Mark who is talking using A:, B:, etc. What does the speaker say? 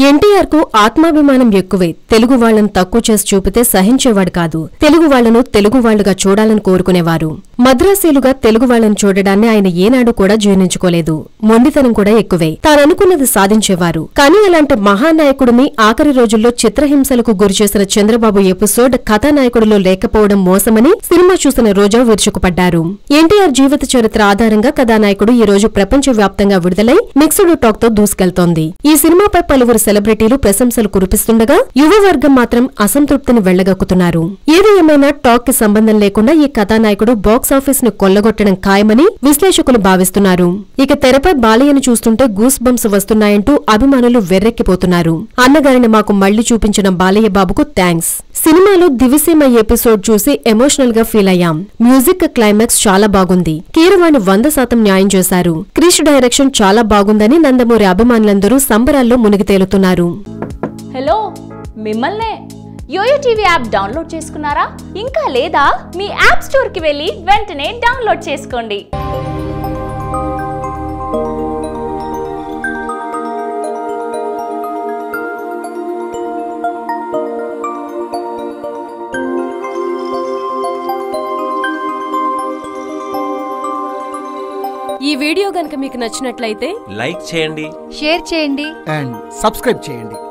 A: ఎన్టీఆర్ కు ఆత్మాభిమానం ఎక్కువే. తెలుగు వాళ్లను తక్కువ చేసి చూపితే సహించేవాడు కాదు. తెలుగు వాళ్లను తెలుగు వాళ్లుగా చూడాలని కోరుకునేవారు. మద్రాసీలుగా తెలుగు వాళ్లను చూడడాన్ని ఆయన ఏనాడు కూడా జీర్ణించుకోలేదు. మొండితనం కూడా ఎక్కువే. తాననుకున్నది సాధించేవారు. కానీ అలాంటి మహానాయకుడిని ఆఖరి రోజుల్లో చిత్రహింసలకు గురిచేసిన చంద్రబాబు ఎపిసోడ్ కథానాయకుడిలో లేకపోవడం మోసమని సినిమా చూసిన రోజా విరుచుకుపడ్డారు. ఎన్టీఆర్ జీవిత చరిత్ర ఆధారంగా కథానాయకుడు ఈ రోజు ప్రపంచవ్యాప్తంగా విడుదలై మిక్స్డ్ టాక్ తో దూసుకెళ్తోంది. ఈ సినిమాపై పలువురు సెలబ్రిటీలు ప్రశంసలు కురిపిస్తుండగా యువ వర్గం మాత్రం అసంతృప్తిని వెళ్లగక్కుతున్నారు. ఏది ఏమైనా టాక్ కి సంబంధం లేకుండా ఈ కథానాయకుడు బాక్సాఫీస్ ను కొల్లగొట్టడం ఖాయమని విశ్లేషకులు భావిస్తున్నారు. ఇక తెరపై బాలయ్యను చూస్తుంటే గూస్ బంప్స్ వస్తున్నాయంటూ అభిమానులు వెర్రెక్కిపోతున్నారు. అన్నగారిని మాకు మళ్లీ చూపించిన బాలయ్య బాబుకు థ్యాంక్స్. సినిమాలో దివిసీమ ఎపిసోడ్ చూసి ఎమోషనల్ గా ఫీల్ అయ్యాం. మ్యూజిక్ క్లైమాక్స్ చాలా బాగుంది. కీరవాణి 100% న్యాయం చేశారు. క్రిష్ డైరెక్షన్ చాలా బాగుందని నందమూరి అభిమానులందరూ సంబరాల్లో మునిగి తేలుతున్నారు.
B: హలో, మిమ్మల్నే యోయో టీవీ యాప్ డౌన్లోడ్ చేసుకున్నారా? ఇంకా లేదా? మీ యాప్ స్టోర్ కి వెళ్ళి వెంటనే డౌన్లోడ్ చేసుకోండి.
A: ఈ వీడియో గనుక మీకు నచ్చినట్లయితే
C: లైక్ చేయండి,
D: షేర్ చేయండి
E: అండ్ సబ్స్క్రైబ్ చేయండి.